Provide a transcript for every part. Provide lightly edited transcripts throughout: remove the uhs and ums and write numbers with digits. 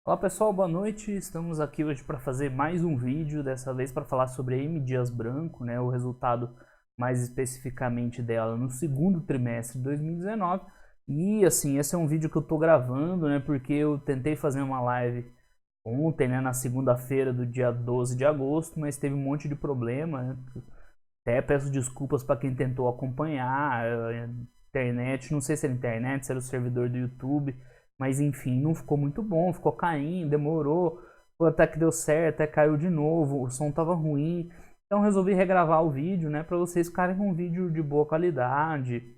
Olá pessoal, boa noite. Estamos aqui hoje para fazer mais um vídeo, dessa vez para falar sobre a M. Dias Branco, né, o resultado mais especificamente dela no segundo trimestre de 2019. E assim, esse é um vídeo que eu estou gravando, né, porque eu tentei fazer uma live ontem, né, na segunda-feira do dia 12 de agosto, mas teve um monte de problema, né. Até peço desculpas para quem tentou acompanhar a internet, não sei se era internet, se era o servidor do YouTube, mas enfim, não ficou muito bom, ficou caindo, demorou, até que deu certo, até caiu de novo, o som tava ruim, então resolvi regravar o vídeo, né, para vocês ficarem com um vídeo de boa qualidade,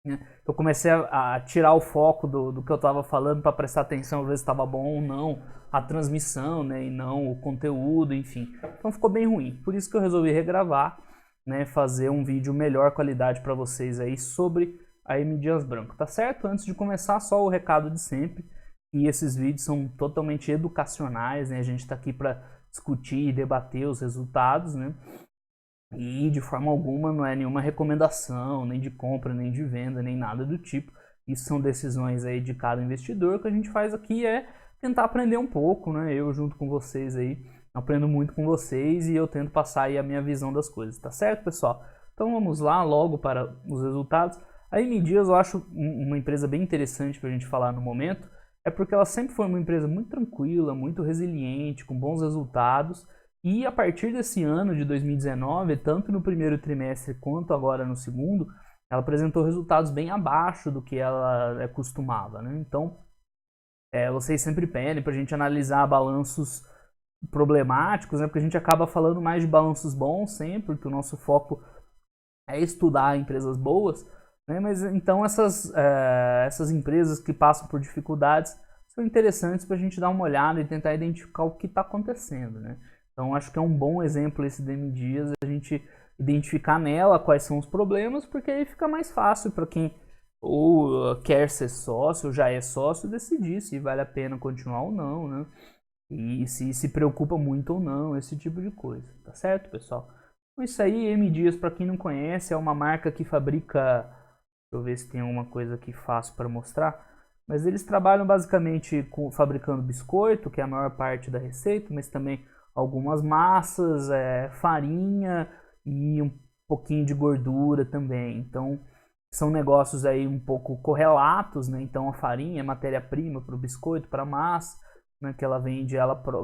né. Eu comecei a tirar o foco do que eu tava falando para prestar atenção, ver se estava bom ou não a transmissão, né, e não o conteúdo, enfim, então ficou bem ruim, por isso que eu resolvi regravar, né, fazer um vídeo melhor qualidade para vocês aí sobre a M. Dias Branco, tá certo? Antes de começar, só o recado de sempre, e esses vídeos são totalmente educacionais, né? A gente está aqui para discutir e debater os resultados, né? E de forma alguma não é nenhuma recomendação, nem de compra, nem de venda, nem nada do tipo. Isso são decisões aí de cada investidor. O que a gente faz aqui é tentar aprender um pouco, né? Eu junto com vocês aí, aprendo muito com vocês e eu tento passar aí a minha visão das coisas, tá certo, pessoal? Então vamos lá logo para os resultados. A M. Dias eu acho uma empresa bem interessante para a gente falar no momento, é porque ela sempre foi uma empresa muito tranquila, muito resiliente, com bons resultados, e a partir desse ano de 2019, tanto no primeiro trimestre quanto agora no segundo, ela apresentou resultados bem abaixo do que ela costumava, né? Então, vocês sempre pedem para a gente analisar balanços problemáticos, né? Porque a gente acaba falando mais de balanços bons sempre, porque o nosso foco é estudar empresas boas, né? Mas então essas empresas que passam por dificuldades são interessantes para a gente dar uma olhada e tentar identificar o que está acontecendo, né? Então acho que é um bom exemplo esse da M. Dias, a gente identificar nela quais são os problemas, porque aí fica mais fácil para quem ou quer ser sócio, ou já é sócio, decidir se vale a pena continuar ou não, né? E se preocupa muito ou não, esse tipo de coisa, tá certo, pessoal? Então isso aí, M. Dias, para quem não conhece, é uma marca que fabrica, deixa eu ver se tem alguma coisa aqui fácil para mostrar, mas eles trabalham basicamente fabricando biscoito, que é a maior parte da receita, mas também algumas massas, farinha e um pouquinho de gordura também. Então são negócios aí um pouco correlatos, né? Então a farinha é matéria-prima para o biscoito, para a massa, né? Que ela vende,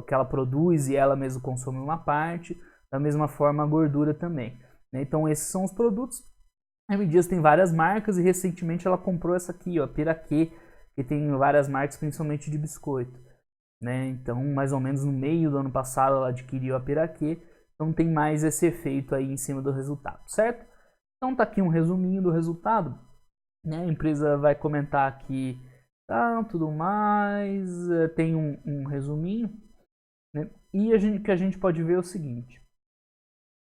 que ela produz e ela mesma consome uma parte. Da mesma forma a gordura também, né? Então esses são os produtos. A M. Dias tem várias marcas e recentemente ela comprou essa aqui, ó, Piraquê, que tem várias marcas, principalmente de biscoito, né? Então mais ou menos no meio do ano passado ela adquiriu a Piraquê, então tem mais esse efeito aí em cima do resultado, certo? Então tá aqui um resuminho do resultado, né? A empresa vai comentar aqui, tá, tudo mais, tem um resuminho, né? E o que a gente pode ver é o seguinte: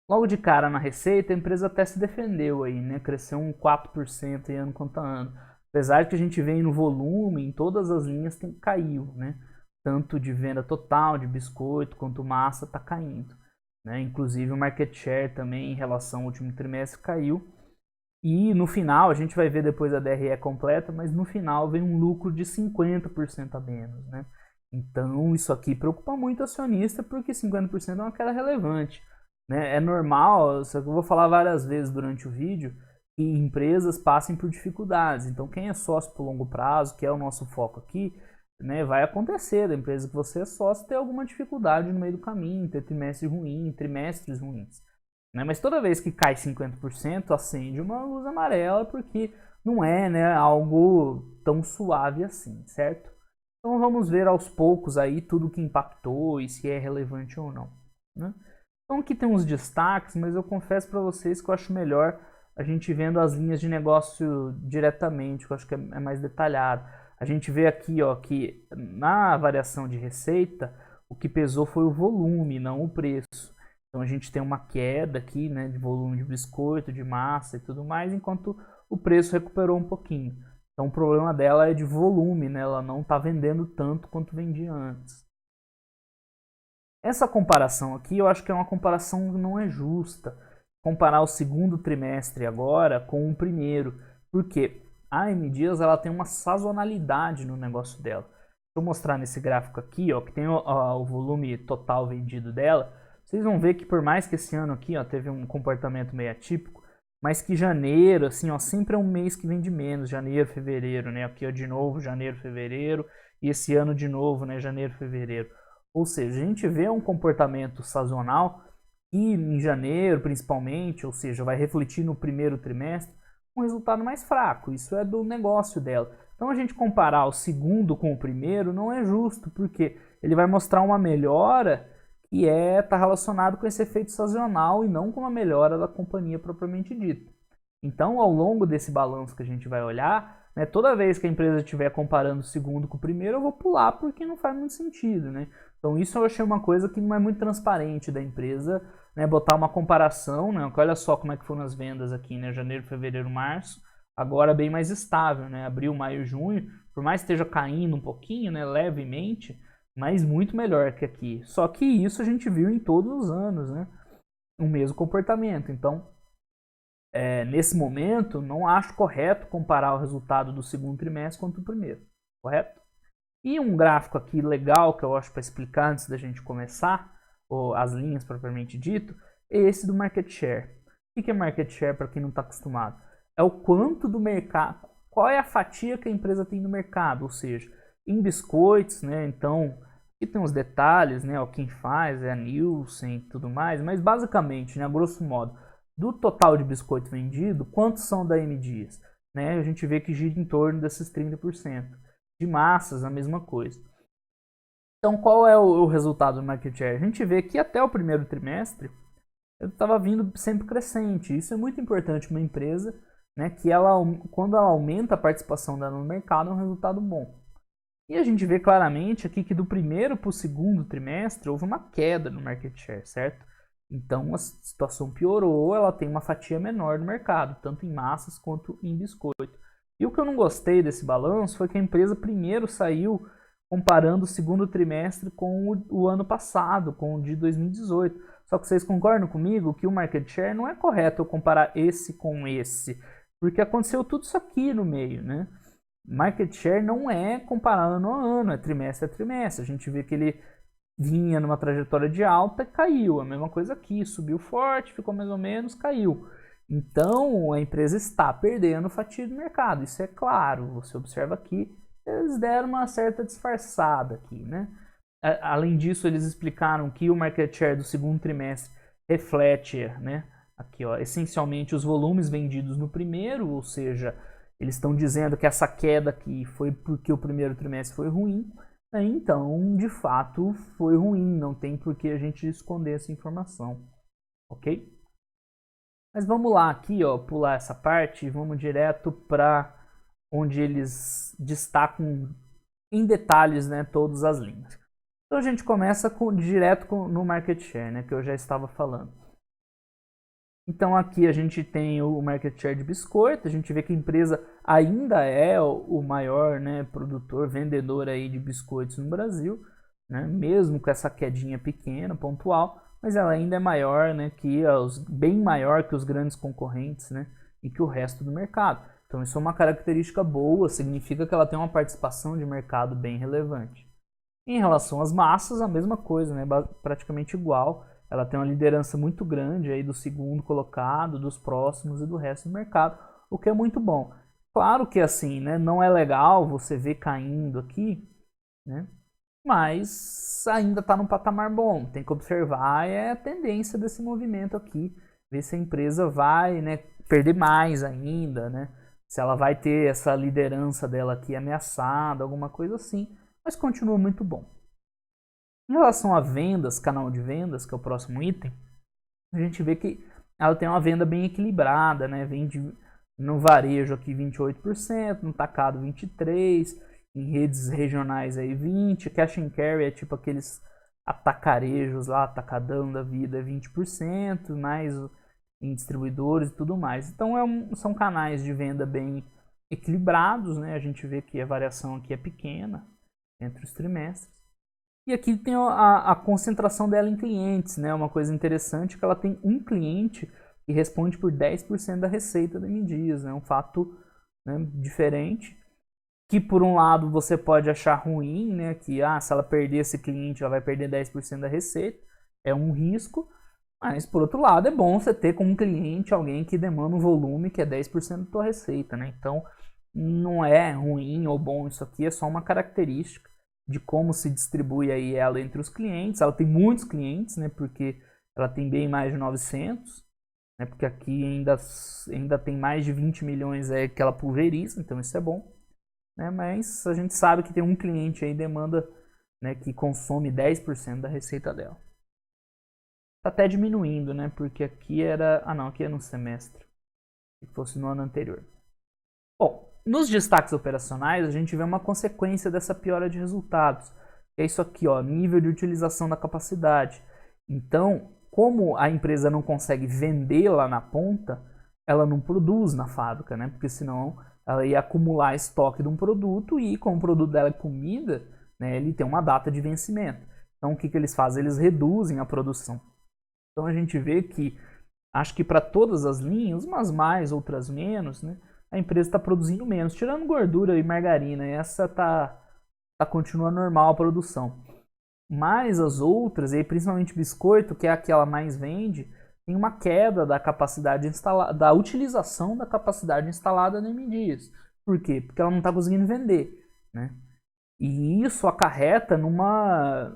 logo de cara na receita, a empresa até se defendeu aí, né? Cresceu um 4% em ano contra ano. Apesar que a gente vê no volume, em todas as linhas caiu, né? Tanto de venda total de biscoito quanto massa está caindo, né? Inclusive o market share também em relação ao último trimestre caiu. E no final, a gente vai ver depois a DRE completa, mas no final vem um lucro de 50% a menos, né? Então isso aqui preocupa muito o acionista, porque 50% é uma queda relevante, né? É normal, eu vou falar várias vezes durante o vídeo, que empresas passem por dificuldades. Então quem é sócio por longo prazo, que é o nosso foco aqui, né, vai acontecer da empresa que você é sócio ter alguma dificuldade no meio do caminho, ter trimestre ruim, trimestres ruins, né? Mas toda vez que cai 50%, acende uma luz amarela, porque não é, né, algo tão suave assim, certo? Então vamos ver aos poucos aí tudo que impactou e se é relevante ou não, né? Então aqui tem uns destaques, mas eu confesso para vocês que eu acho melhor a gente vendo as linhas de negócio diretamente, que eu acho que é mais detalhado. A gente vê aqui, ó, que na variação de receita, o que pesou foi o volume, não o preço. Então a gente tem uma queda aqui, né, de volume de biscoito, de massa e tudo mais, enquanto o preço recuperou um pouquinho. Então o problema dela é de volume, né? Ela não está vendendo tanto quanto vendia antes. Essa comparação aqui eu acho que é uma comparação que não é justa. Comparar o segundo trimestre agora com o primeiro. Porque a M. Dias ela tem uma sazonalidade no negócio dela. eu mostrar nesse gráfico aqui, ó, que tem o volume total vendido dela, vocês vão ver que por mais que esse ano aqui, ó, teve um comportamento meio atípico, mas que janeiro, assim, ó, sempre é um mês que vende menos, janeiro, fevereiro, né? Aqui, ó, de novo, janeiro, fevereiro, e esse ano de novo, né, janeiro, fevereiro. Ou seja, a gente vê um comportamento sazonal e em janeiro, principalmente, ou seja, vai refletir no primeiro trimestre, um resultado mais fraco. Isso é do negócio dela. Então a gente comparar o segundo com o primeiro não é justo, porque ele vai mostrar uma melhora que está relacionado com esse efeito sazonal e não com uma melhora da companhia propriamente dita. Então, ao longo desse balanço que a gente vai olhar, né, toda vez que a empresa estiver comparando o segundo com o primeiro, eu vou pular porque não faz muito sentido, né? Então isso eu achei uma coisa que não é muito transparente da empresa, né, botar uma comparação, né? Olha só como é que foram as vendas aqui, né? Janeiro, fevereiro, março, agora bem mais estável, né? Abril, maio, junho, por mais que esteja caindo um pouquinho, né, levemente, mas muito melhor que aqui. Só que isso a gente viu em todos os anos, né? O mesmo comportamento. Então, nesse momento, não acho correto comparar o resultado do segundo trimestre com o primeiro, correto? E um gráfico aqui legal que eu acho para explicar antes da gente começar, ou as linhas propriamente dito, é esse do market share. O que é market share para quem não está acostumado? É o quanto do mercado, qual é a fatia que a empresa tem no mercado, ou seja, em biscoitos, né? Então, aqui tem uns detalhes, né? Quem faz é a Nielsen e tudo mais, mas basicamente, né, a grosso modo, do total de biscoito vendido, quantos são da M Dias? Né? A gente vê que gira em torno desses 30%. De massas, a mesma coisa. Então, qual é o resultado do market share? A gente vê que até o primeiro trimestre estava vindo sempre crescente. Isso é muito importante para uma empresa, né, que quando ela aumenta a participação dela no mercado, é um resultado bom. E a gente vê claramente aqui que do primeiro para o segundo trimestre houve uma queda no market share, certo? Então a situação piorou, ela tem uma fatia menor do mercado, tanto em massas quanto em biscoito. E o que eu não gostei desse balanço foi que a empresa primeiro saiu comparando o segundo trimestre com o ano passado, com o de 2018. Só que vocês concordam comigo que o market share não é correto eu comparar esse com esse, porque aconteceu tudo isso aqui no meio, né? Market share não é comparar ano a ano, é trimestre a trimestre. A gente vê que ele vinha numa trajetória de alta e caiu. A mesma coisa aqui, subiu forte, ficou mais ou menos, caiu. Então, a empresa está perdendo fatia do mercado, isso é claro. Você observa aqui, eles deram uma certa disfarçada aqui, né? Além disso, eles explicaram que o market share do segundo trimestre reflete, né, aqui, ó, essencialmente os volumes vendidos no primeiro, ou seja, eles estão dizendo que essa queda aqui foi porque o primeiro trimestre foi ruim, né? Então, de fato, foi ruim, não tem por que a gente esconder essa informação, ok? Mas vamos lá aqui, ó, pular essa parte e vamos direto para onde eles destacam em detalhes, né, todas as linhas. Então a gente começa direto no market share, né, que eu já estava falando. Então aqui a gente tem o market share de biscoito, a gente vê que a empresa ainda é o maior, né, produtor, vendedor aí de biscoitos no Brasil, né, mesmo com essa quedinha pequena, pontual, mas ela ainda é maior, né, bem maior que os grandes concorrentes, né, e que o resto do mercado. Então isso é uma característica boa, significa que ela tem uma participação de mercado bem relevante. Em relação às massas, a mesma coisa, né, praticamente igual. Ela tem uma liderança muito grande aí do segundo colocado, dos próximos e do resto do mercado, o que é muito bom. Claro que assim, né, não é legal você ver caindo aqui, né, mas ainda está num patamar bom. Tem que observar a tendência desse movimento aqui, ver se a empresa vai, né, perder mais ainda, né, se ela vai ter essa liderança dela aqui ameaçada, alguma coisa assim, mas continua muito bom. Em relação a vendas, canal de vendas, que é o próximo item, a gente vê que ela tem uma venda bem equilibrada, né, vende no varejo aqui 28%, no tacado 23%, em redes regionais aí 20%, cash and carry é tipo aqueles atacarejos lá, atacadão da vida é 20%, mais em distribuidores e tudo mais. Então são canais de venda bem equilibrados, né? A gente vê que a variação aqui é pequena entre os trimestres. E aqui tem a concentração dela em clientes, né? Uma coisa interessante é que ela tem um cliente que responde por 10% da receita da M Dias, né? Um fato, né, diferente. que por um lado você pode achar ruim, né, que se ela perder esse cliente, ela vai perder 10% da receita, é um risco, mas por outro lado é bom você ter como cliente alguém que demanda um volume que é 10% da tua receita, né? Então não é ruim ou bom isso aqui, é só uma característica de como se distribui aí ela entre os clientes. Ela tem muitos clientes, né, porque ela tem bem mais de 900, né, porque aqui ainda tem mais de 20 milhões que ela pulveriza, então isso é bom. Né, mas a gente sabe que tem um cliente aí demanda, né, que consome 10% da receita dela. Tá até diminuindo, né, porque aqui era... não, aqui é no semestre. Se fosse no ano anterior. Bom, nos destaques operacionais, a gente vê uma consequência dessa piora de resultados. É isso aqui, ó, nível de utilização da capacidade. Então, como a empresa não consegue vender lá na ponta, ela não produz na fábrica, né? Porque senão ela ia acumular estoque de um produto e, como o produto dela é comida, né, ele tem uma data de vencimento. Então, o que eles fazem? Eles reduzem a produção. Então, a gente vê que, acho que para todas as linhas, umas mais, outras menos, né? A empresa está produzindo menos, tirando gordura e margarina, essa continua normal a produção. Mas as outras, e principalmente biscoito, que é a que ela mais vende, tem uma queda da capacidade instalada, da utilização da capacidade instalada na M Dias. Por quê? Porque ela não está conseguindo vender, né? E isso acarreta numa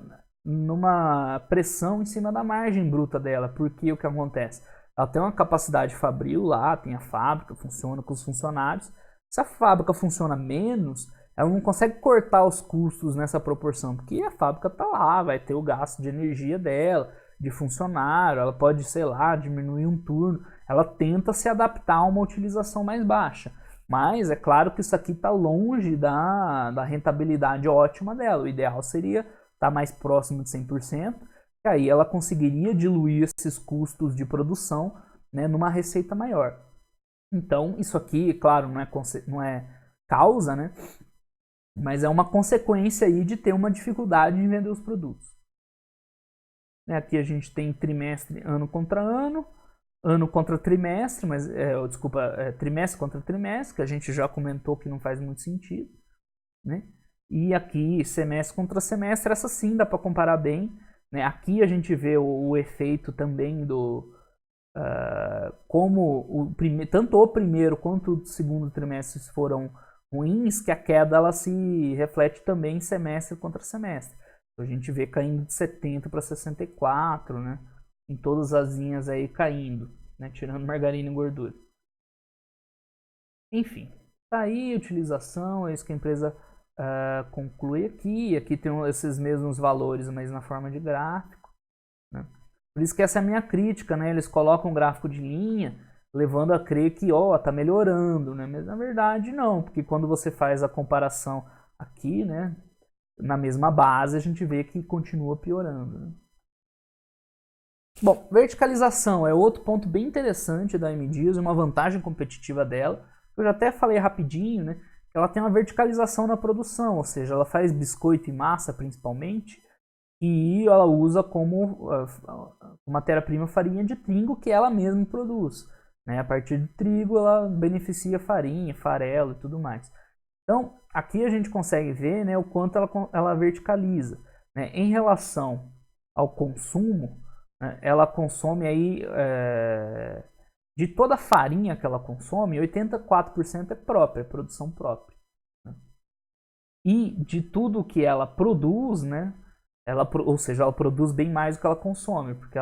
pressão em cima da margem bruta dela, porque o que acontece? Ela tem uma capacidade fabril lá, tem a fábrica, funciona com os funcionários. Se a fábrica funciona menos, ela não consegue cortar os custos nessa proporção, porque a fábrica está lá, vai ter o gasto de energia dela, de funcionário, ela pode, sei lá, diminuir um turno. Ela tenta se adaptar a uma utilização mais baixa. Mas é claro que isso aqui está longe da rentabilidade ótima dela. O ideal seria estar mais próximo de 100%. E aí ela conseguiria diluir esses custos de produção, né, numa receita maior. Então, isso aqui, claro, não é causa, né, mas é uma consequência aí de ter uma dificuldade em vender os produtos. Aqui a gente tem trimestre ano contra ano contra trimestre, mas trimestre contra trimestre, que a gente já comentou que não faz muito sentido, né? E aqui semestre contra semestre, essa sim dá para comparar bem. Né? Aqui a gente vê o efeito também do como tanto o primeiro quanto o segundo trimestre foram ruins, que a queda ela se reflete também semestre contra semestre. A gente vê caindo de 70 para 64, né? Em todas as linhas aí caindo, né? Tirando margarina e gordura. Enfim, tá aí a utilização, é isso que a empresa conclui aqui. Aqui tem esses mesmos valores, mas na forma de gráfico, né? Por isso que essa é a minha crítica, né? Eles colocam um gráfico de linha, levando a crer que tá melhorando, né? Mas na verdade não, porque quando você faz a comparação aqui, né, na mesma base, a gente vê que continua piorando, né? Bom, verticalização é outro ponto bem interessante da M Dias, uma vantagem competitiva dela. Eu já até falei rapidinho, né? Ela tem uma verticalização na produção, ou seja, ela faz biscoito e massa principalmente, e ela usa como matéria-prima farinha de trigo que ela mesma produz. Né? A partir de trigo ela beneficia farinha, farelo e tudo mais. Então aqui a gente consegue ver, né, o quanto ela verticaliza. Né? Em relação ao consumo, né, ela consome aí, de toda a farinha que ela consome, 84% é própria, é produção própria. Né? E de tudo que ela produz, né, ou seja, ela produz bem mais do que ela consome, porque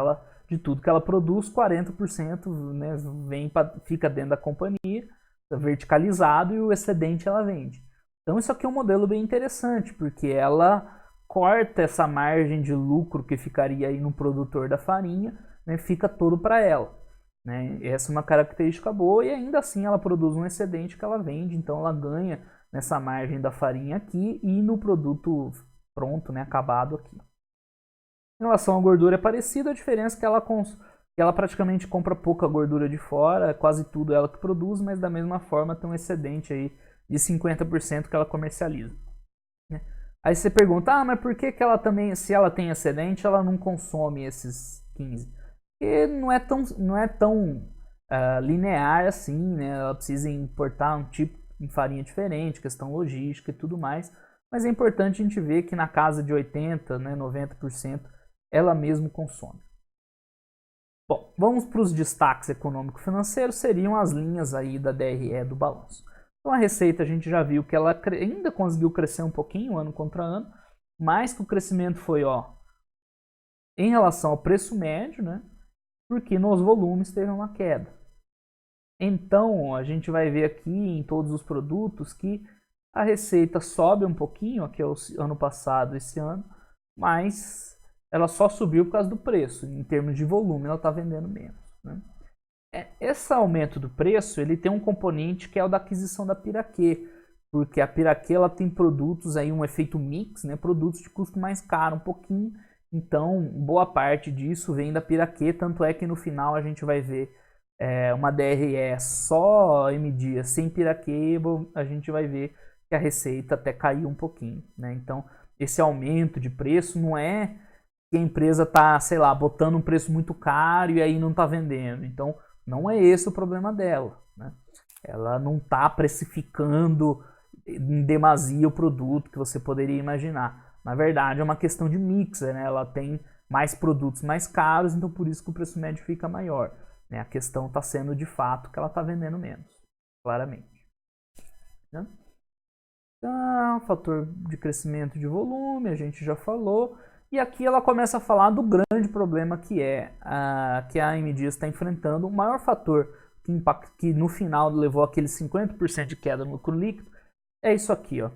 de tudo que ela produz, 40%, né, fica dentro da companhia, verticalizado, e o excedente ela vende. Então isso aqui é um modelo bem interessante, porque ela corta essa margem de lucro que ficaria aí no produtor da farinha, né, fica todo para ela. Né? Essa é uma característica boa, e ainda assim ela produz um excedente que ela vende, então ela ganha nessa margem da farinha aqui e no produto pronto, né, acabado aqui. Em relação à gordura é parecida, a diferença é que ela praticamente compra pouca gordura de fora, quase tudo ela que produz, mas da mesma forma tem um excedente aí de 50% que ela comercializa. Né? Aí você pergunta, mas por que ela também, se ela tem excedente, ela não consome esses 15%? Porque não é tão linear assim, né? Ela precisa importar em farinha diferente, questão logística e tudo mais, mas é importante a gente ver que na casa de 80%, né, 90%, ela mesmo consome. Bom, vamos para os destaques econômico-financeiros, seriam as linhas aí da DRE do balanço. Então a receita a gente já viu que ela ainda conseguiu crescer um pouquinho ano contra ano, mas que o crescimento foi em relação ao preço médio, né, porque nos volumes teve uma queda. Então a gente vai ver aqui em todos os produtos que a receita sobe um pouquinho, aqui é o ano passado, esse ano, mas ela só subiu por causa do preço. Em termos de volume, ela está vendendo menos, né? Esse aumento do preço ele tem um componente que é o da aquisição da Piraquê, porque a Piraquê ela tem produtos aí, um efeito mix, né? Produtos de custo mais caro um pouquinho, então boa parte disso vem da Piraquê, tanto é que no final a gente vai ver uma DRE só M Dias sem Piraquê, a gente vai ver que a receita até caiu um pouquinho, né? Então esse aumento de preço não é que a empresa está, sei lá, botando um preço muito caro e aí não está vendendo. Então não é esse o problema dela, né? Ela não está precificando em demasia o produto que você poderia imaginar. Na verdade, é uma questão de mix, né? Ela tem mais produtos mais caros, então por isso que o preço médio fica maior, né? A questão está sendo de fato que ela está vendendo menos, claramente, né? Então, fator de crescimento de volume, a gente já falou. E aqui ela começa a falar do grande problema que que a M Dias está enfrentando. O maior fator que no final levou aquele 50% de queda no lucro líquido é isso aqui, ó.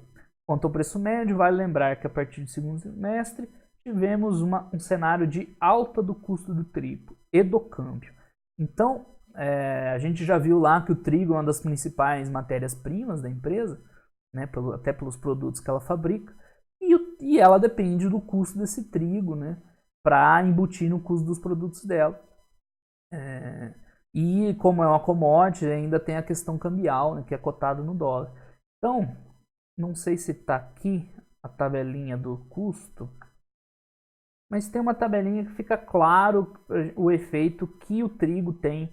Quanto ao preço médio, vale lembrar que a partir do segundo semestre tivemos um cenário de alta do custo do trigo e do câmbio. Então, a gente já viu lá que o trigo é uma das principais matérias-primas da empresa, né, até pelos produtos que ela fabrica. E ela depende do custo desse trigo, né, para embutir no custo dos produtos dela. E como é uma commodity, ainda tem a questão cambial, né, que é cotado no dólar. Então, não sei se está aqui a tabelinha do custo, mas tem uma tabelinha que fica claro o efeito que o trigo tem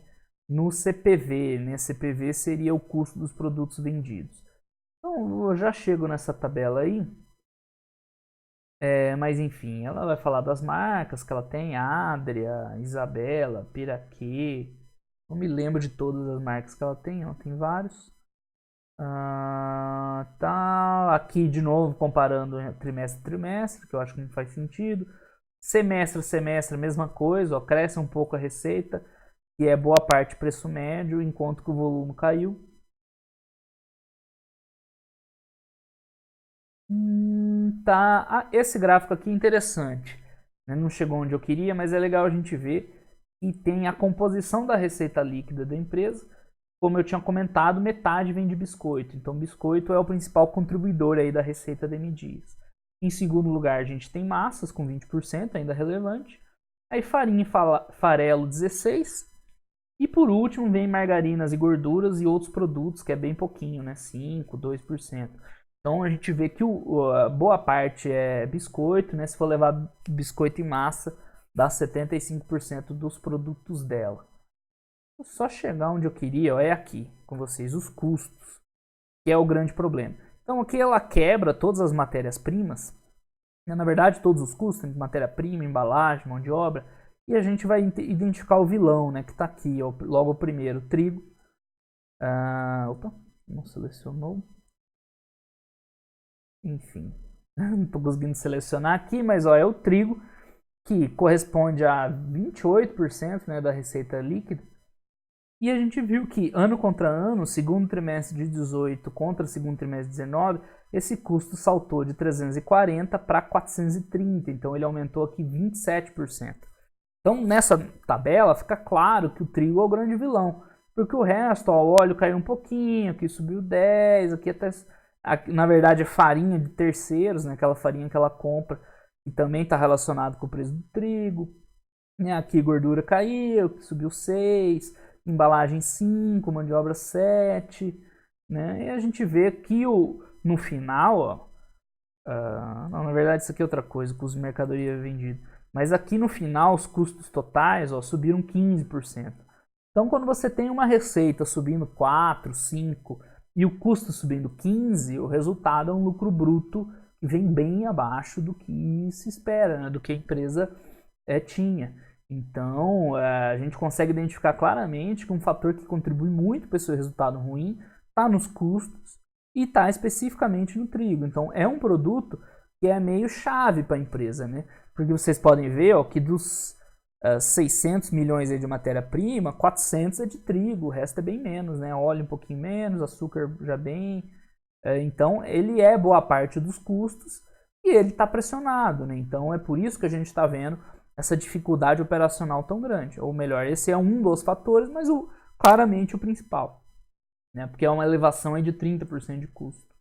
no CPV, né? CPV seria o custo dos produtos vendidos. Então, eu já chego nessa tabela aí. Mas enfim, ela vai falar das marcas que ela tem, Adria, Isabela, Piraquê. Não me lembro de todas as marcas que ela tem vários. Tá aqui de novo comparando trimestre a trimestre, que eu acho que não faz sentido. Semestre a semestre, a mesma coisa, ó, cresce um pouco a receita, que é boa parte preço médio, enquanto que o volume caiu. Tá. Esse gráfico aqui é interessante, né? Não chegou onde eu queria, mas é legal a gente ver que tem a composição da receita líquida da empresa. Como eu tinha comentado, metade vem de biscoito. Então, biscoito é o principal contribuidor aí da receita da M Dias. Em segundo lugar, a gente tem massas com 20%, ainda relevante. Aí farinha e farelo, 16%. E por último, vem margarinas e gorduras e outros produtos, que é bem pouquinho, né? 5%, 2%. Então a gente vê que a boa parte é biscoito, né? Se for levar biscoito em massa, dá 75% dos produtos dela. Vou só chegar onde eu queria, ó, é aqui com vocês, os custos, que é o grande problema. Então aqui ela quebra todas as matérias-primas, né? Na verdade todos os custos, matéria-prima, embalagem, mão de obra, e a gente vai identificar o vilão, né? Que está aqui, ó, logo o primeiro, trigo. Opa, não selecionou. Enfim, não estou conseguindo selecionar aqui, mas ó, é o trigo, que corresponde a 28%, né, da receita líquida. E a gente viu que ano contra ano, segundo trimestre de 18 contra segundo trimestre de 19, esse custo saltou de 340 para 430, então ele aumentou aqui 27%. Então nessa tabela fica claro que o trigo é o grande vilão, porque o resto, ó, o óleo caiu um pouquinho, aqui subiu 10, aqui até... Na verdade é farinha de terceiros, né? Aquela farinha que ela compra e também está relacionado com o preço do trigo. Aqui gordura caiu, subiu 6, embalagem 5, mão de obra 7, né? E a gente vê que no final, ó, não, na verdade isso aqui é outra coisa, custo de mercadoria vendido. Mas aqui no final os custos totais, ó, subiram 15%. Então quando você tem uma receita subindo 4, 5, e o custo subindo 15%, o resultado é um lucro bruto que vem bem abaixo do que se espera, né, do que a empresa tinha. Então, a gente consegue identificar claramente que um fator que contribui muito para esse resultado ruim está nos custos e está especificamente no trigo. Então, é um produto que é meio chave para a empresa, né? Porque vocês podem ver, ó, que dos 600 milhões aí de matéria-prima, 400 é de trigo, o resto é bem menos, né? Óleo um pouquinho menos, açúcar já bem. Então, ele é boa parte dos custos e ele está pressionado, né? Então, é por isso que a gente está vendo essa dificuldade operacional tão grande. Ou melhor, esse é um dos fatores, mas claramente o principal, né? Porque é uma elevação aí de 30% de custo.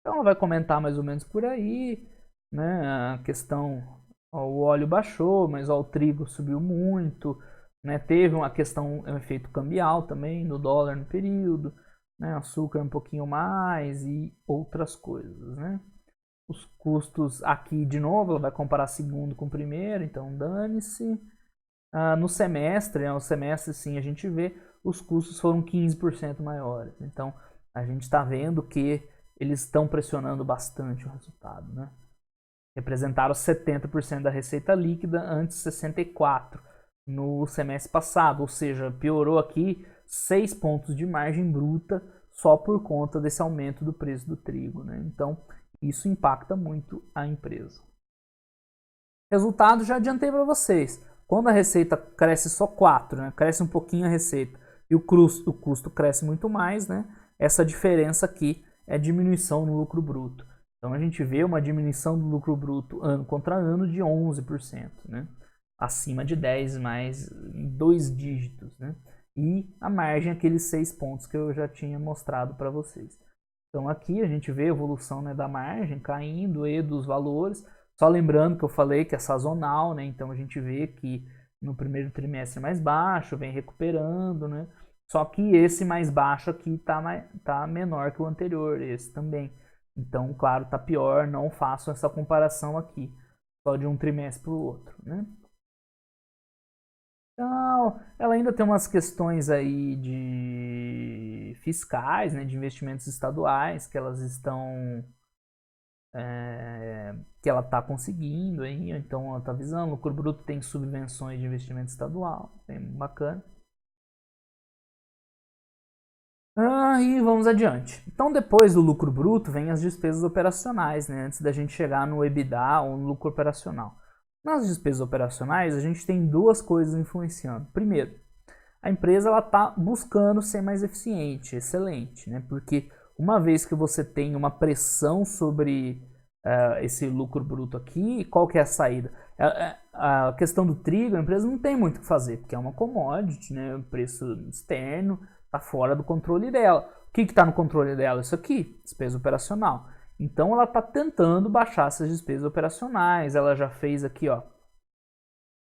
Então, ela vai comentar mais ou menos por aí, né? A questão, ó, o óleo baixou, mas ó, o trigo subiu muito, né? Teve uma questão, um efeito cambial também no dólar no período, né? Açúcar um pouquinho mais e outras coisas, né? Os custos aqui, de novo, ela vai comparar segundo com primeiro, então dane-se. No semestre, né, o semestre sim a gente vê, os custos foram 15% maiores. Então, a gente está vendo que eles estão pressionando bastante o resultado, né? Representaram 70% da receita líquida, antes 64% no semestre passado, ou seja, piorou aqui 6 pontos de margem bruta só por conta desse aumento do preço do trigo, né? Então, isso impacta muito a empresa. Resultado, já adiantei para vocês. Quando a receita cresce só 4%, né? Cresce um pouquinho a receita e o custo cresce muito mais, né? Essa diferença aqui é diminuição no lucro bruto. Então a gente vê uma diminuição do lucro bruto ano contra ano de 11%, né? Acima de 10%, mais em 2 dígitos, né? E a margem, aqueles 6 pontos que eu já tinha mostrado para vocês. Então aqui a gente vê a evolução, né, da margem caindo e dos valores. Só lembrando que eu falei que é sazonal, né? Então a gente vê que no primeiro trimestre é mais baixo, vem recuperando, né? Só que esse mais baixo aqui tá menor que o anterior, esse também. Então, claro, tá pior, não faço essa comparação aqui, só de um trimestre para o outro, né? Então, ela ainda tem umas questões aí de fiscais, né, de investimentos estaduais que elas estão que ela está conseguindo aí, então ela está visando, o lucro bruto tem subvenções de investimento estadual, bem bacana. E vamos adiante. Então, depois do lucro bruto, vem as despesas operacionais, né, antes da gente chegar no EBITDA ou no lucro operacional. Nas despesas operacionais, a gente tem duas coisas influenciando. Primeiro, a empresa está buscando ser mais eficiente, excelente, né? Porque uma vez que você tem uma pressão sobre esse lucro bruto aqui, qual que é a saída? A questão do trigo, a empresa não tem muito o que fazer, porque é uma commodity, né? O preço externo está fora do controle dela. O que está no controle dela? Isso aqui, despesa operacional. Então ela está tentando baixar essas despesas operacionais. Ela já fez aqui, ó,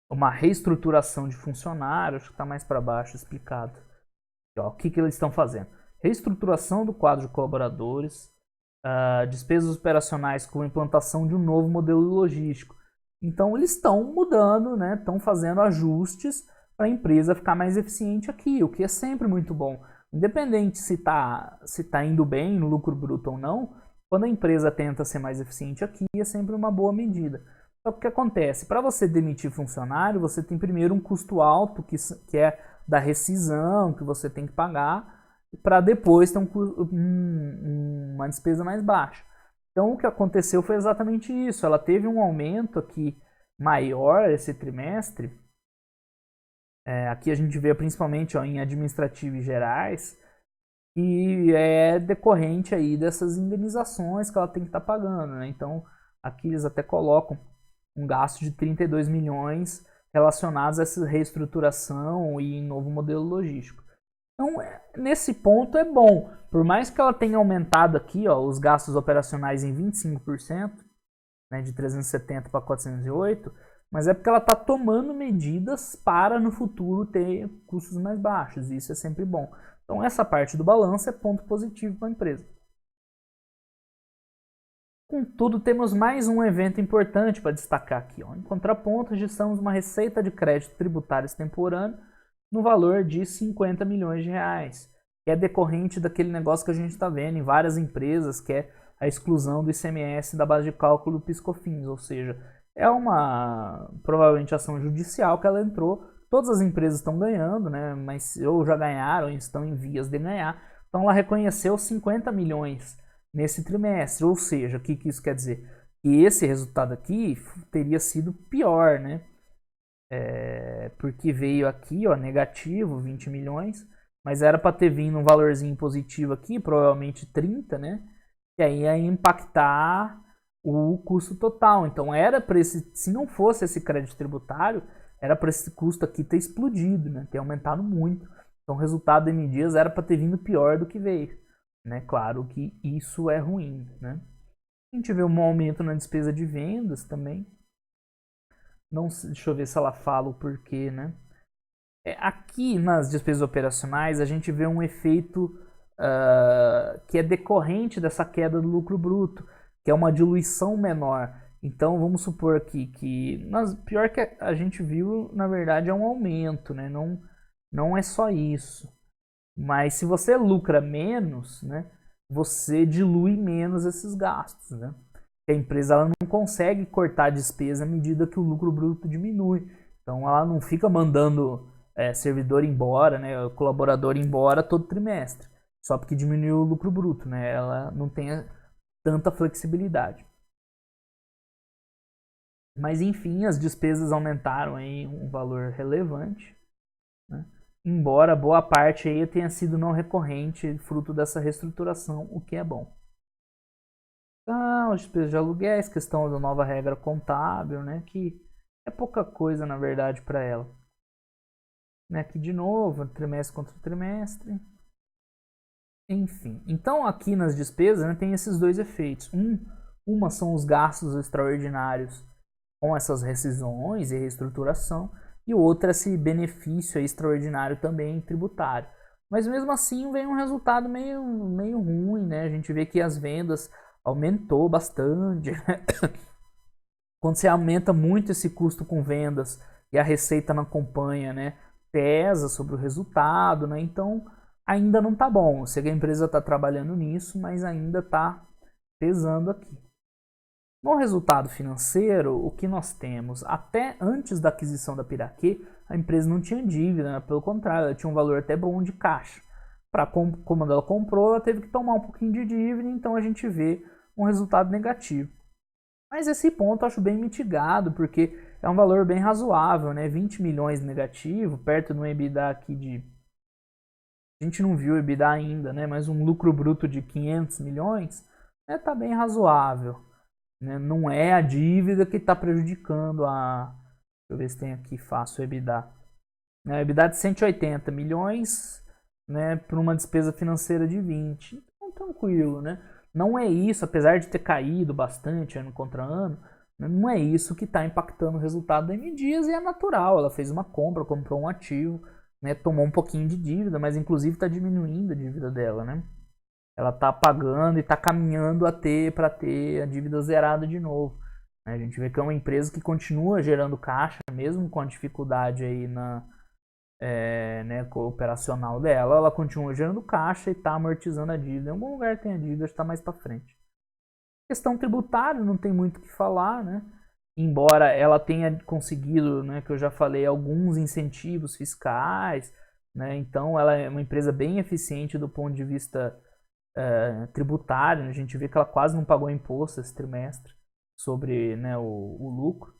uma reestruturação de funcionários, acho que está mais para baixo explicado. Aqui, ó, o que eles estão fazendo? Reestruturação do quadro de colaboradores, despesas operacionais com implantação de um novo modelo logístico. Então eles estão mudando, né? Estão fazendo ajustes para a empresa ficar mais eficiente aqui, o que é sempre muito bom. Independente se tá indo bem no lucro bruto ou não, quando a empresa tenta ser mais eficiente aqui, é sempre uma boa medida. Só que o que acontece? Para você demitir funcionário, você tem primeiro um custo alto, que é da rescisão, que você tem que pagar, para depois ter uma despesa mais baixa. Então o que aconteceu foi exatamente isso. Ela teve um aumento aqui maior esse trimestre. Aqui a gente vê principalmente, ó, em administrativo e gerais, e é decorrente aí dessas indenizações que ela tem que estar pagando, né? Então aqui eles até colocam um gasto de 32 milhões relacionados a essa reestruturação e novo modelo logístico. Então, nesse ponto é bom. Por mais que ela tenha aumentado aqui, ó, os gastos operacionais em 25%, né, de 370 para 408, mas é porque ela está tomando medidas para no futuro ter custos mais baixos, e isso é sempre bom. Então, essa parte do balanço é ponto positivo para a empresa. Contudo, temos mais um evento importante para destacar aqui. Ó. Em contraponto, registramos uma receita de crédito tributário extemporâneo no valor de 50 milhões de reais. que é decorrente daquele negócio que a gente está vendo em várias empresas, que é a exclusão do ICMS da base de cálculo do PIS/COFINS, ou seja, é uma provavelmente ação judicial que ela entrou. Todas as empresas estão ganhando, né, mas ou já ganharam, ou estão em vias de ganhar. Então ela reconheceu 50 milhões nesse trimestre, ou seja, o que isso quer dizer? Que esse resultado aqui teria sido pior, né? Porque veio aqui, ó, negativo, 20 milhões, mas era para ter vindo um valorzinho positivo aqui, provavelmente 30, né? E aí ia impactar o custo total. Então era para se não fosse esse crédito tributário, era para esse custo aqui ter explodido, né? Ter aumentado muito. Então o resultado de M Dias era para ter vindo pior do que veio, né? Claro que isso é ruim, né? A gente vê um aumento na despesa de vendas também. Não, deixa eu ver se ela fala o porquê, né? Aqui nas despesas operacionais a gente vê um efeito que é decorrente dessa queda do lucro bruto, que é uma diluição menor. Então vamos supor aqui que pior que a gente viu, na verdade, é um aumento, né? Não é só isso. Mas se você lucra menos, né, você dilui menos esses gastos, né? A empresa ela não consegue cortar a despesa à medida que o lucro bruto diminui. Então ela não fica mandando servidor embora, né, colaborador embora todo trimestre, só porque diminuiu o lucro bruto, né? Ela não tem tanta flexibilidade. Mas enfim, as despesas aumentaram em um valor relevante, né? Embora boa parte aí tenha sido não recorrente, fruto dessa reestruturação, o que é bom. Então, as despesas de aluguéis, questão da nova regra contábil, né, que é pouca coisa na verdade para ela. Né, aqui de novo, trimestre contra trimestre. Enfim, então aqui nas despesas, né, tem esses dois efeitos. Uma são os gastos extraordinários com essas rescisões e reestruturação, e o outro é esse benefício extraordinário também tributário. Mas mesmo assim vem um resultado meio ruim, né? A gente vê que as vendas aumentou bastante. Quando você aumenta muito esse custo com vendas e a receita não acompanha, né, pesa sobre o resultado, né? Então ainda não tá bom. Eu sei que a empresa está trabalhando nisso, mas ainda está pesando aqui. No resultado financeiro, o que nós temos? Até antes da aquisição da Piraquê, a empresa não tinha dívida, né? Pelo contrário, ela tinha um valor até bom de caixa. Como ela comprou, ela teve que tomar um pouquinho de dívida, então a gente vê um resultado negativo. Mas esse ponto eu acho bem mitigado, porque é um valor bem razoável, né? 20 milhões negativo, perto do EBITDA aqui de... A gente não viu o EBITDA ainda, né? Mas um lucro bruto de 500 milhões, né? Tá bem razoável. Né? Não é a dívida que está prejudicando a... Deixa eu ver se tem aqui fácil o EBITDA. O EBITDA de 180 milhões, né, por uma despesa financeira de 20. Então, tranquilo, né? Não é isso, apesar de ter caído bastante ano contra ano, não é isso que está impactando o resultado da M Dias, e é natural. Ela fez uma compra, comprou um ativo, né, tomou um pouquinho de dívida, mas inclusive está diminuindo a dívida dela, né? Ela está pagando e está caminhando para ter a dívida zerada de novo. A gente vê que é uma empresa que continua gerando caixa, mesmo com a dificuldade aí operacional dela, ela continua gerando caixa e está amortizando a dívida. Em algum lugar tem a dívida, está mais para frente. Questão tributária, não tem muito o que falar, né? Embora ela tenha conseguido, né, que eu já falei, alguns incentivos fiscais, né? Então ela é uma empresa bem eficiente do ponto de vista tributário. A gente vê que ela quase não pagou imposto esse trimestre sobre, né, o lucro.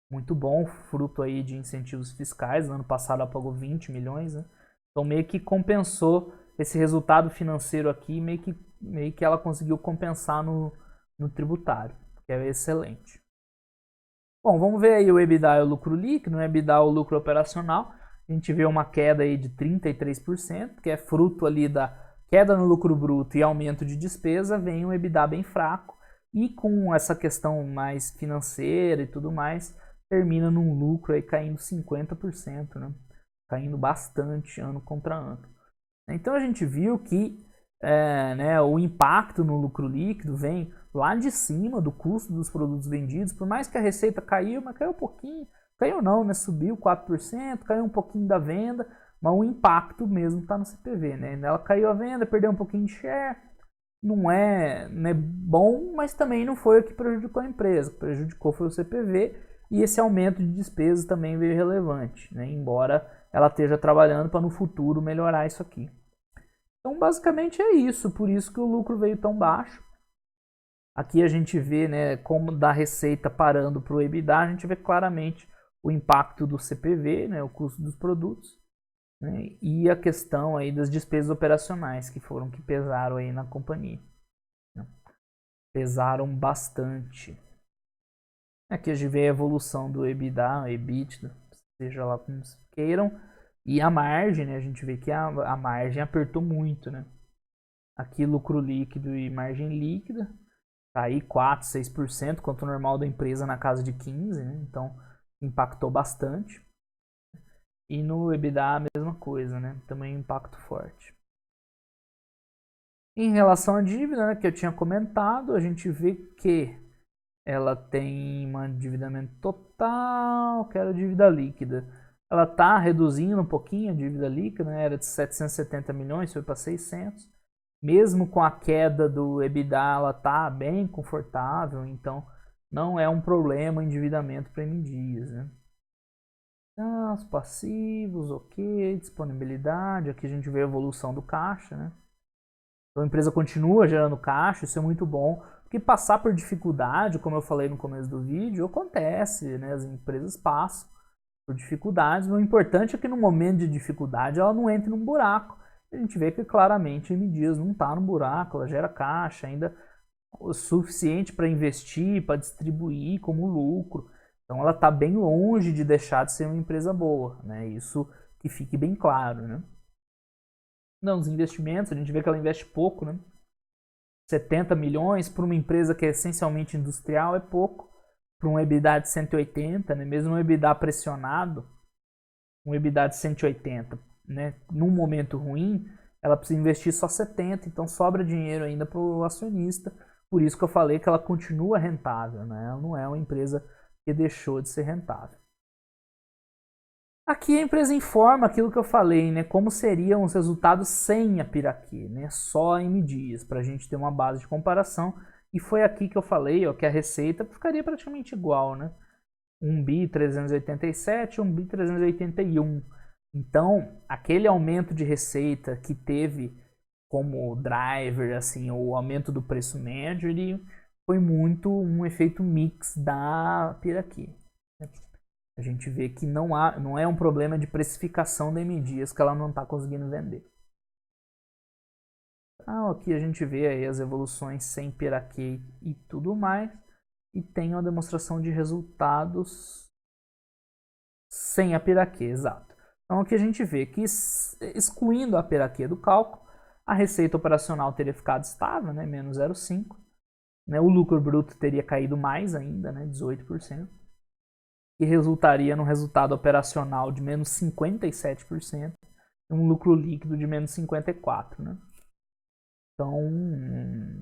Muito bom, fruto aí de incentivos fiscais. No ano passado ela pagou 20 milhões, né? Então meio que compensou esse resultado financeiro aqui, meio que ela conseguiu compensar no tributário, que é excelente. Bom, vamos ver aí o EBITDA e o lucro líquido, né? EBITDA, o lucro operacional. A gente vê uma queda aí de 33%, que é fruto ali da queda no lucro bruto e aumento de despesa. Vem um EBITDA bem fraco, e com essa questão mais financeira e tudo mais, termina num lucro aí caindo 50%, né? Caindo bastante ano contra ano. Então a gente viu que o impacto no lucro líquido vem lá de cima do custo dos produtos vendidos. Por mais que a receita caiu, mas caiu um pouquinho. Caiu não, né? Subiu 4%, caiu um pouquinho da venda, mas o impacto mesmo está no CPV, né? Ela caiu a venda, perdeu um pouquinho de share, não é bom, mas também não foi o que prejudicou a empresa. O que prejudicou foi o CPV e esse aumento de despesas também veio relevante, né? Embora ela esteja trabalhando para no futuro melhorar isso aqui. Então, basicamente é isso, por isso que o lucro veio tão baixo. Aqui a gente vê, né, como da receita parando para o EBITDA, a gente vê claramente o impacto do CPV, né, o custo dos produtos, né, e a questão aí das despesas operacionais que pesaram aí na companhia, né. Pesaram bastante. Aqui a gente vê a evolução do EBITDA, EBITDA, seja lá como queiram, e a margem, né, a gente vê que a margem apertou muito, né. Aqui lucro líquido e margem líquida. Tá aí 4, 6%, quanto o normal da empresa na casa de 15%, né? Então impactou bastante. E no EBITDA a mesma coisa, né? Também impacto forte. Em relação à dívida, né, que eu tinha comentado, a gente vê que ela tem um endividamento total, que era dívida líquida. Ela está reduzindo um pouquinho a dívida líquida, né? Era de 770 milhões, foi para 600. Mesmo com a queda do EBITDA, ela está bem confortável, então não é um problema o endividamento para M Dias, né? Então, os passivos, ok, disponibilidade, aqui a gente vê a evolução do caixa, né? Então a empresa continua gerando caixa, isso é muito bom, porque passar por dificuldade, como eu falei no começo do vídeo, acontece, né? As empresas passam por dificuldades, mas o importante é que no momento de dificuldade ela não entre num buraco. A gente vê que claramente a M Dias não está no buraco, ela gera caixa ainda o suficiente para investir, para distribuir como lucro. Então ela está bem longe de deixar de ser uma empresa boa, né? Isso que fique bem claro, né? Não, os investimentos, a gente vê que ela investe pouco, né? 70 milhões para uma empresa que é essencialmente industrial é pouco. Para um EBITDA de 180, né? Mesmo um EBITDA pressionado, um EBITDA de 180, né, num momento ruim, ela precisa investir só 70, então sobra dinheiro ainda para o acionista. Por isso que eu falei que ela continua rentável, né? Ela não é uma empresa que deixou de ser rentável. Aqui a empresa informa aquilo que eu falei, né? Como seriam os resultados sem a Piraquê, né? Só em M Dias, para a gente ter uma base de comparação. E foi aqui que eu falei, ó, que a receita ficaria praticamente igual, né? 1 bi 387, 1 bi 381. Então, aquele aumento de receita que teve como driver, assim, o aumento do preço médio, ele foi muito um efeito mix da Piraquê. A gente vê que não é um problema de precificação da M Dias que ela não está conseguindo vender. Então, aqui a gente vê aí as evoluções sem Piraquê e tudo mais. E tem uma demonstração de resultados sem a Piraquê, exato. Então aqui a gente vê que excluindo a Piraquê do cálculo, a receita operacional teria ficado estável, né, menos 0,5. Né, o lucro bruto teria caído mais ainda, né, 18%. E resultaria num resultado operacional de menos 57%. E um lucro líquido de menos 54%. Né? Então,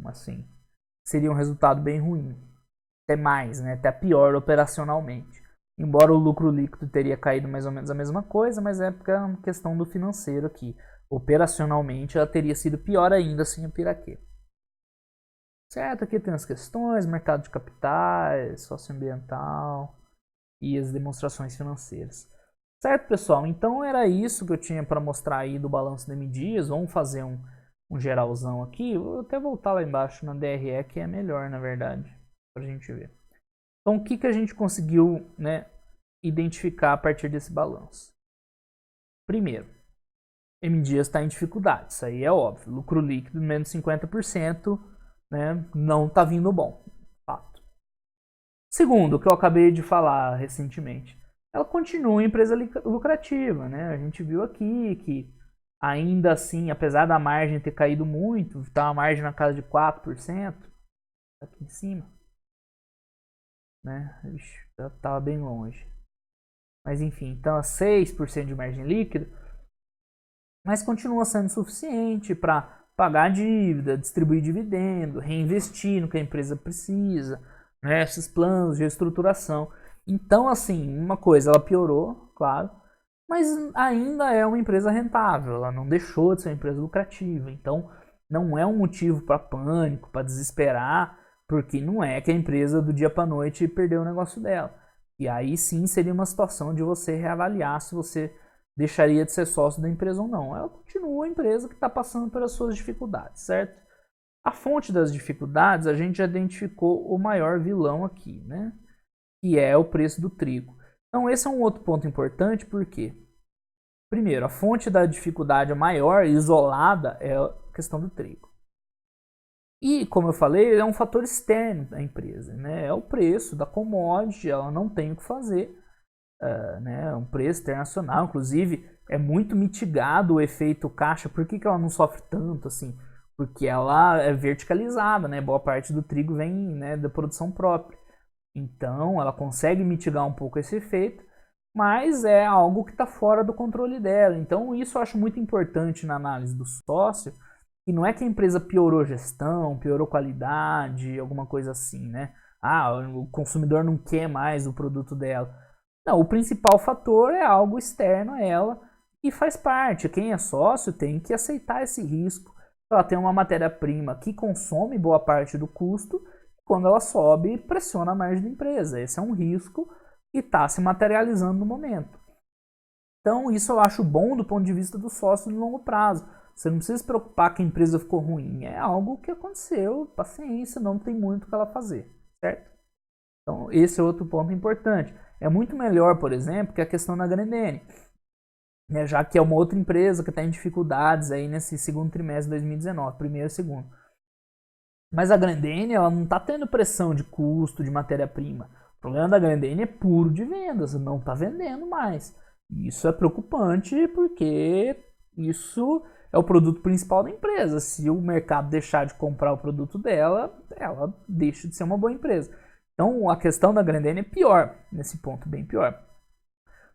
assim, seria um resultado bem ruim. Até mais, né, até pior operacionalmente. Embora o lucro líquido teria caído mais ou menos a mesma coisa, mas é porque é uma questão do financeiro aqui. Operacionalmente ela teria sido pior ainda sem a Piraquê. Certo, aqui tem as questões, mercado de capitais, socioambiental e as demonstrações financeiras. Certo, pessoal? Então era isso que eu tinha para mostrar aí do balanço da M Dias. Vamos fazer um geralzão aqui. Vou até voltar lá embaixo na DRE, que é melhor, na verdade, para a gente ver. Então, o que a gente conseguiu, né, identificar a partir desse balanço? Primeiro, M Dias está em dificuldade, isso aí é óbvio. Lucro líquido menos 50%, né, não está vindo bom. Fato. Segundo, o que eu acabei de falar recentemente, ela continua uma empresa lucrativa. Né? A gente viu aqui que, ainda assim, apesar da margem ter caído muito, está uma margem na casa de 4%, aqui em cima. Né? Já estava bem longe. Mas enfim, então 6% de margem líquida, mas continua sendo suficiente para pagar a dívida, distribuir dividendo, reinvestir no que a empresa precisa, né? Esses planos de reestruturação. Então, assim, uma coisa, ela piorou, claro, mas ainda é uma empresa rentável, ela não deixou de ser uma empresa lucrativa. Então, não é um motivo para pânico, para desesperar, porque não é que a empresa do dia para noite perdeu o negócio dela. E aí sim seria uma situação de você reavaliar se você deixaria de ser sócio da empresa ou não. Ela continua a empresa que está passando pelas suas dificuldades, certo? A fonte das dificuldades, a gente já identificou o maior vilão aqui, né? Que é o preço do trigo. Então esse é um outro ponto importante, porque primeiro, a fonte da dificuldade maior, isolada, é a questão do trigo. E, como eu falei, é um fator externo da empresa, né? É o preço da commodity, ela não tem o que fazer, né? É um preço internacional, inclusive é muito mitigado o efeito caixa. Por que ela não sofre tanto assim? Porque ela é verticalizada, né? Boa parte do trigo vem, né, da produção própria. Então, ela consegue mitigar um pouco esse efeito, mas é algo que está fora do controle dela. Então, isso eu acho muito importante na análise do sócio, e não é que a empresa piorou gestão, piorou qualidade, alguma coisa assim, né? Ah, o consumidor não quer mais o produto dela. Não, o principal fator é algo externo a ela e faz parte. Quem é sócio tem que aceitar esse risco. Ela tem uma matéria-prima que consome boa parte do custo, quando ela sobe, pressiona a margem da empresa. Esse é um risco que está se materializando no momento. Então, isso eu acho bom do ponto de vista do sócio no longo prazo. Você não precisa se preocupar que a empresa ficou ruim. É algo que aconteceu, paciência, não tem muito o que ela fazer, certo? Então, esse é outro ponto importante. É muito melhor, por exemplo, que a questão da Grendene, né, já que é uma outra empresa que está em dificuldades aí nesse segundo trimestre de 2019, primeiro e segundo. Mas a Grendene, ela não está tendo pressão de custo, de matéria-prima. O problema da Grendene é puro de vendas, não está vendendo mais. Isso é preocupante porque isso é o produto principal da empresa. Se o mercado deixar de comprar o produto dela, ela deixa de ser uma boa empresa. Então a questão da Grendene é pior, nesse ponto, bem pior.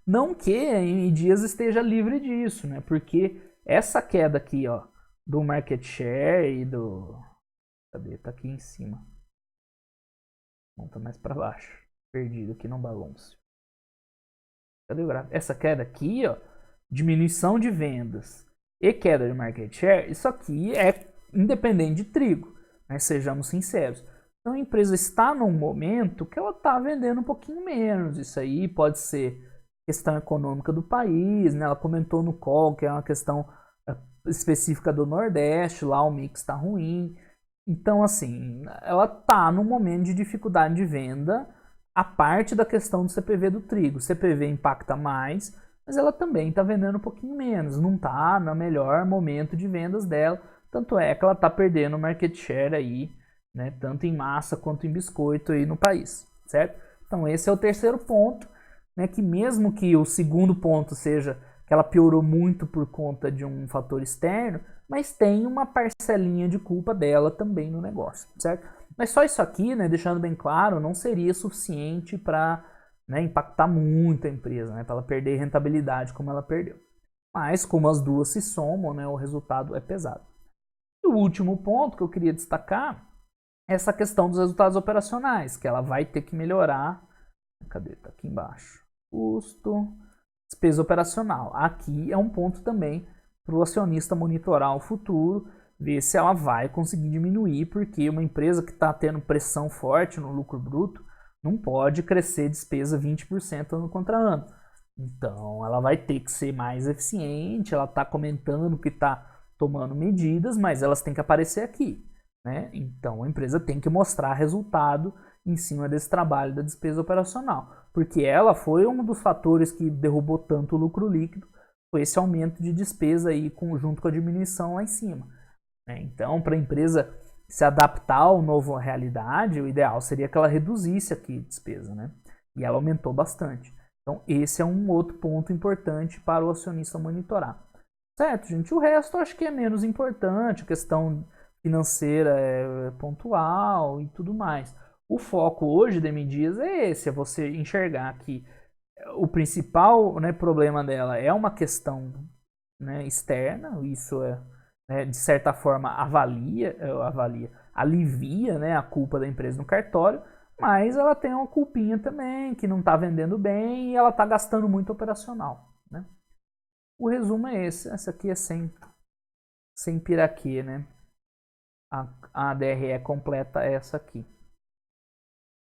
Não que a M Dias esteja livre disso, né? Porque essa queda aqui, ó, do market share e do... Cadê? Tá aqui em cima. Não, tá mais para baixo. Perdido aqui no balanço. Cadê o gráfico? Essa queda aqui, ó, diminuição de vendas e queda de market share, isso aqui é independente de trigo, né? Sejamos sinceros. Então a empresa está num momento que ela está vendendo um pouquinho menos. Isso aí pode ser questão econômica do país, né? Ela comentou no call que é uma questão específica do Nordeste, lá o mix está ruim. Então, assim, ela está num momento de dificuldade de venda, a parte da questão do CPV do trigo. O CPV impacta mais, mas ela também está vendendo um pouquinho menos, não está no melhor momento de vendas dela, tanto é que ela está perdendo market share aí, né, tanto em massa quanto em biscoito aí no país, certo? Então esse é o terceiro ponto, né, que mesmo que o segundo ponto seja que ela piorou muito por conta de um fator externo, mas tem uma parcelinha de culpa dela também no negócio, certo? Mas só isso aqui, né, deixando bem claro, não seria suficiente para, né, impactar muito a empresa, né, para ela perder rentabilidade como ela perdeu. Mas como as duas se somam, né, o resultado é pesado. E o último ponto que eu queria destacar é essa questão dos resultados operacionais, que ela vai ter que melhorar. Cadê? Tá aqui embaixo. Custo, despesa operacional. Aqui é um ponto também para o acionista monitorar o futuro, ver se ela vai conseguir diminuir, porque uma empresa que está tendo pressão forte no lucro bruto não pode crescer despesa 20% ano contra ano. Então ela vai ter que ser mais eficiente, ela está comentando que está tomando medidas, mas elas têm que aparecer aqui, né? Então a empresa tem que mostrar resultado em cima desse trabalho da despesa operacional, porque ela foi um dos fatores que derrubou tanto o lucro líquido, foi esse aumento de despesa aí junto com a diminuição lá em cima, né? Então, para a empresa se adaptar à nova realidade, o ideal seria que ela reduzisse aqui a despesa, né? E ela aumentou bastante. Então, esse é um outro ponto importante para o acionista monitorar. Certo, gente? O resto eu acho que é menos importante, a questão financeira é pontual e tudo mais. O foco hoje da M Dias é esse, é você enxergar que o principal, né, problema dela é uma questão, né, externa, isso é, né, de certa forma alivia, né, a culpa da empresa no cartório, mas ela tem uma culpinha também, que não está vendendo bem e ela está gastando muito operacional, né? o resumo é esse. Essa aqui é sem piraquê, né? A DRE completa é essa aqui.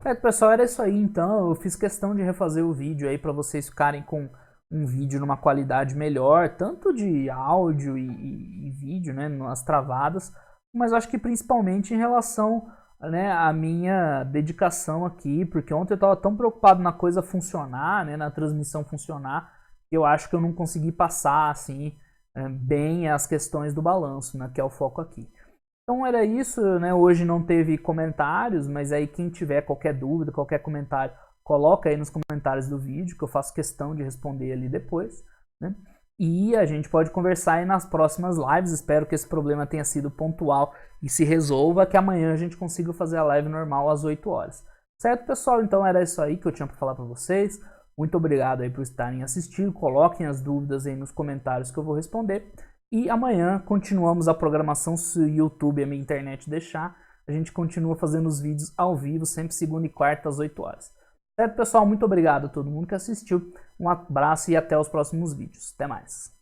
Certo, pessoal, era isso aí então. Eu fiz questão de refazer o vídeo aí para vocês ficarem com um vídeo numa qualidade melhor, tanto de áudio e vídeo, né, nas travadas, mas eu acho que principalmente em relação, né, à minha dedicação aqui, porque ontem eu estava tão preocupado na coisa funcionar, né, na transmissão funcionar, que eu acho que eu não consegui passar assim bem as questões do balanço, né, que é o foco aqui. Então era isso, né? Hoje não teve comentários, mas aí quem tiver qualquer dúvida, qualquer comentário, coloca aí nos comentários do vídeo, que eu faço questão de responder ali depois, né? E a gente pode conversar aí nas próximas lives. Espero que esse problema tenha sido pontual e se resolva, que amanhã a gente consiga fazer a live normal às 8 horas. Certo, pessoal? Então era isso aí que eu tinha para falar para vocês. Muito obrigado aí por estarem assistindo. Coloquem as dúvidas aí nos comentários que eu vou responder. E amanhã continuamos a programação, se o YouTube e a minha internet deixar. A gente continua fazendo os vídeos ao vivo, sempre segunda e quarta às 8 horas. Certo, pessoal? Muito obrigado a todo mundo que assistiu. Um abraço e até os próximos vídeos. Até mais.